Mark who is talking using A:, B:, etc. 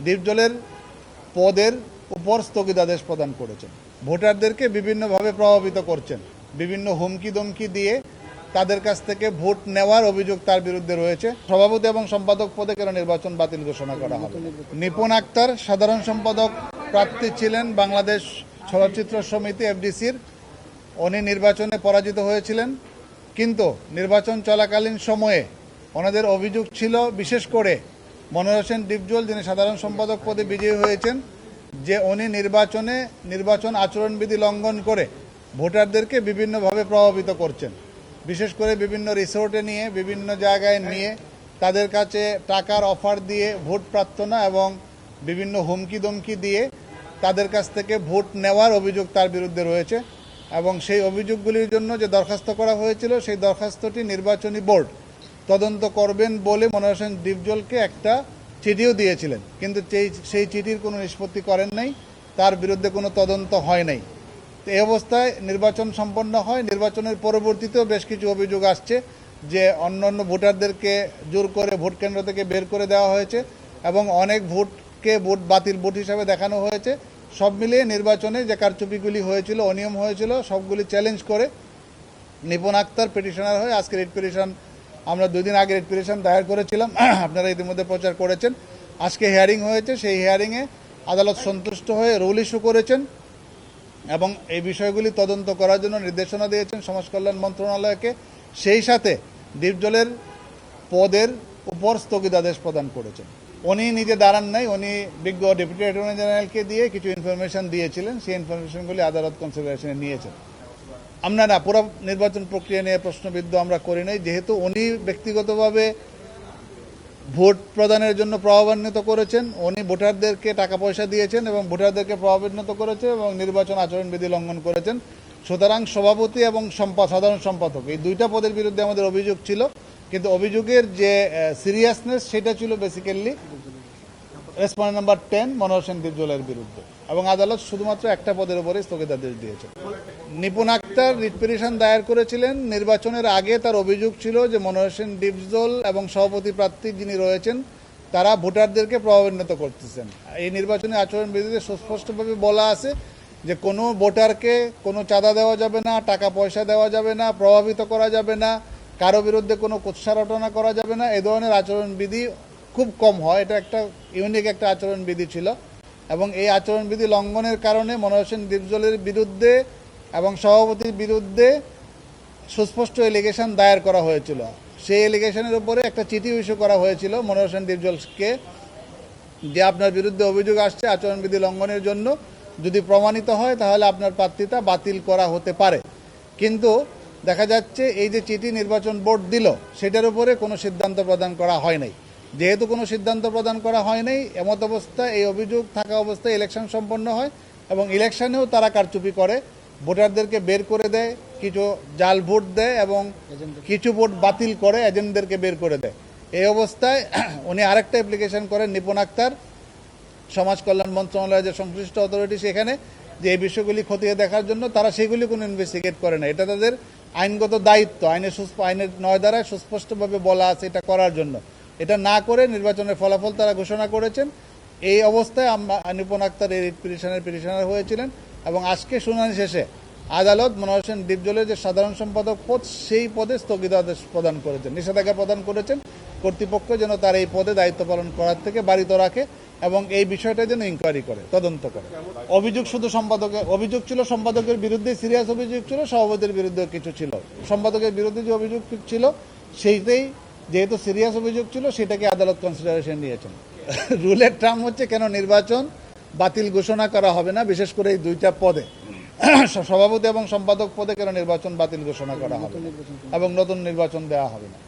A: ডিপজলের পদের উপর স্থগিতাদেশ প্রদান করেছেন। ভোটারদেরকে বিভিন্নভাবে প্রভাবিত করছেন, বিভিন্ন হুমকি দমকি দিয়ে তাদের কাছ থেকে ভোট নেওয়ার অভিযোগ তার বিরুদ্ধে রয়েছে। সভাপতি এবং সম্পাদক পদে কেন নির্বাচন বাতিল ঘোষণা করা হবে? নিপুণ আক্তার সাধারণ সম্পাদক প্রার্থী ছিলেন বাংলাদেশ চলচ্চিত্র সমিতি এফডিসির। উনি নির্বাচনে পরাজিত হয়েছিলেন, কিন্তু নির্বাচন চলাকালীন সময়ে ওনাদের অভিযোগ ছিল, বিশেষ করে মনোহর হোসেন ডিপজল যিনি সাধারণ সম্পাদক পদে বিজয়ী হয়েছেন, যে উনি নির্বাচন আচরণবিধি লঙ্ঘন করে ভোটারদেরকে বিভিন্নভাবে প্রভাবিত করছেন। বিশেষ করে বিভিন্ন রিসোর্টে নিয়ে, বিভিন্ন জায়গায় নিয়ে তাদের কাছে টাকার অফার দিয়ে ভোট প্রার্থনা এবং বিভিন্ন হুমকি দমকি দিয়ে তাদের কাছ থেকে ভোট নেওয়ার অভিযোগ তার বিরুদ্ধে রয়েছে। এবং সেই অভিযোগগুলির জন্য যে দরখাস্ত করা হয়েছিল, সেই দরখাস্তটি নির্বাচনী বোর্ড তদন্ত করবেন বলে মনোহর হোসেন ডিপজলকে একটা চিঠিও দিয়েছিলেন, কিন্তু সেই চিঠির কোনো নিষ্পত্তি করেন নাই, তার বিরুদ্ধে কোনো তদন্ত হয় নাই। তো এই অবস্থায় নির্বাচন সম্পন্ন হয়। নির্বাচনের পরবর্তীতেও বেশ কিছু অভিযোগ আসছে যে অন্যান্য ভোটারদেরকে জোর করে ভোট কেন্দ্র থেকে বের করে দেওয়া হয়েছে এবং অনেক ভোটকে বাতিল ভোট হিসাবে দেখানো হয়েছে। সব মিলিয়ে নির্বাচনে যে কারচুপিগুলি হয়েছিল, অনিয়ম হয়েছিল, সবগুলি চ্যালেঞ্জ করে নিপুণ আক্তার পিটিশনার হয়ে আজকে রিট পিটিশন, আমরা 2 দিন আগে রিট পিটিশন দায়ের করেছিলাম, আপনারা ইতিমধ্যে প্রচার করেছেন। আজকে হিয়ারিং হয়েছে, সেই হিয়ারিংয়ে আদালত সন্তুষ্ট হয়ে রুল ইস্যু করেছেন এবং এই বিষয়গুলি তদন্ত করার জন্য নির্দেশনা দিয়েছেন সমাজ কল্যাণ মন্ত্রণালয়কে। সেই সাথে ডিপজলের পদের উপর স্থগিতাদেশ প্রদান করেছেন। উনি নিজে দাঁড়ান নাই, উনি বিজ্ঞ ডেপুটি অ্যাটর্নি জেনারেলকে দিয়ে কিছু ইনফরমেশন দিয়েছিলেন, সেই ইনফরমেশনগুলি আদালত কনসিডারেশনে নিয়েছেন। আমরা না পুরো নির্বাচন প্রক্রিয়া নিয়ে প্রশ্নবিদ্ধ আমরা করি নাই, যেহেতু উনি ব্যক্তিগতভাবে ভোট প্রদানের জন্য প্রভাবান্বিত করেছেন, উনি ভোটারদেরকে টাকা পয়সা দিয়েছেন এবং ভোটারদেরকে প্রভাবান্বিত করেছেন এবং নির্বাচন আচরণবিধি লঙ্ঘন করেছেন। সুতরাং সভাপতি এবং সাধারণ সম্পাদক এই 2টা পদের বিরুদ্ধে আমাদের অভিযোগ ছিল, কিন্তু অভিযোগের যে সিরিয়াসনেস সেটা ছিল বেসিক্যালি রেসপন্ডেন্ট নাম্বার 10 মনোহর হোসেন ডিপজলের বিরুদ্ধে, এবং আদালত শুধুমাত্র একটা পদের উপরে স্থগিতাদেশ দিয়েছে। নিপুণ আক্তার রিট পিটিশন দায়ের করেছিলেন নির্বাচনের আগে। তার অভিযোগ ছিল যে মনোহর হোসেন ডিপজল এবং সভাপতি প্রার্থী যিনি রয়েছেন তারা ভোটারদেরকে প্রভাবান্বিত করতেছেন। এই নির্বাচনী আচরণবিধিতে সুস্পষ্টভাবে বলা আছে যে কোনো ভোটারকে কোনো চাঁদা দেওয়া যাবে না, টাকা পয়সা দেওয়া যাবে না, প্রভাবিত করা যাবে না, কারো বিরুদ্ধে কোনো কুৎসারটনা করা যাবে না। এই ধরনের আচরণবিধি খুব কম হয়, এটা একটা ইউনিক একটা আচরণবিধি ছিল এবং এই আচরণবিধি লঙ্ঘনের কারণে মনোহর হোসেন ডিপজলের বিরুদ্ধে এবং সভাপতির বিরুদ্ধে সুস্পষ্ট এলিগেশন দায়ের করা হয়েছিল। সেই এলিগেশনের উপরে একটা চিঠি ইস্যু করা হয়েছিল মনোহর হোসেন ডিপজলকে, যে আপনার বিরুদ্ধে অভিযোগ আসছে আচরণবিধি লঙ্ঘনের জন্য, যদি প্রমাণিত হয় তাহলে আপনার প্রার্থিতা বাতিল করা হতে পারে। কিন্তু দেখা যাচ্ছে এই যে চিঠি নির্বাচন বোর্ড দিল সেটার উপরে কোনো সিদ্ধান্ত প্রদান করা হয় নাই। যেহেতু কোনো সিদ্ধান্ত প্রদান করা হয় নাই, এমত অবস্থায় এই অভিযোগ থাকা অবস্থায় ইলেকশন সম্পন্ন হয় এবং ইলেকশনেও তারা কারচুপি করে, ভোটারদেরকে বের করে দেয়, কিছু জাল ভোট দেয় এবং কিছু ভোট বাতিল করে এজেন্টদেরকে বের করে দেয়। এই অবস্থায় উনি আরেকটা অ্যাপ্লিকেশন করেন নিপুণ আক্তার সমাজ কল্যাণ মন্ত্রণালয়ের যে সংশ্লিষ্ট অথরিটি সেখানে, যে এই বিষয়গুলি খতিয়ে দেখার জন্য। তারা সেগুলি কোনো ইনভেস্টিগেট করে না, এটা তাদের আইনগত দায়িত্ব, আইনের 9 ধারায় সুস্পষ্টভাবে বলা আছে এটা করার জন্য। এটা না করে নির্বাচনের ফলাফল তারা ঘোষণা করেছেন। এই অবস্থায় নিপুণ আক্তার এই রিট পিটিশনের পিটিশনার হয়েছিলেন এবং আজকে শুনানি শেষে আদালত মনোহর হোসেন ডিপজলের যে সাধারণ সম্পাদক পদ সেই পদে স্থগিতাদেশ প্রদান করেছেন, নিষেধাজ্ঞা প্রদান করেছেন কর্তৃপক্ষ যেন তার এই পদে দায়িত্ব পালন করার থেকে বারিত রাখে এবং এই বিষয়টা যেন ইনকোয়ারি করে, তদন্ত করে। অভিযোগ শুধু অভিযোগ ছিল সম্পাদকের বিরুদ্ধে, সিরিয়াস অভিযোগ ছিল, সভাপতির বিরুদ্ধে কিছু ছিল। সম্পাদকের বিরুদ্ধে যে অভিযোগ ছিল সেইটাই যেহেতু সিরিয়াস অভিযোগ ছিল সেটাকে আদালত কনসিডারেশন নিয়েছেন। রুলের টার্ম হচ্ছে কেন নির্বাচন বাতিল ঘোষণা করা হবে না, বিশেষ করে এই 2টা পদে সভাপতি এবং সম্পাদক পদে কেন নির্বাচন বাতিল ঘোষণা করা হবে এবং নতুন নির্বাচন দেওয়া হবে না।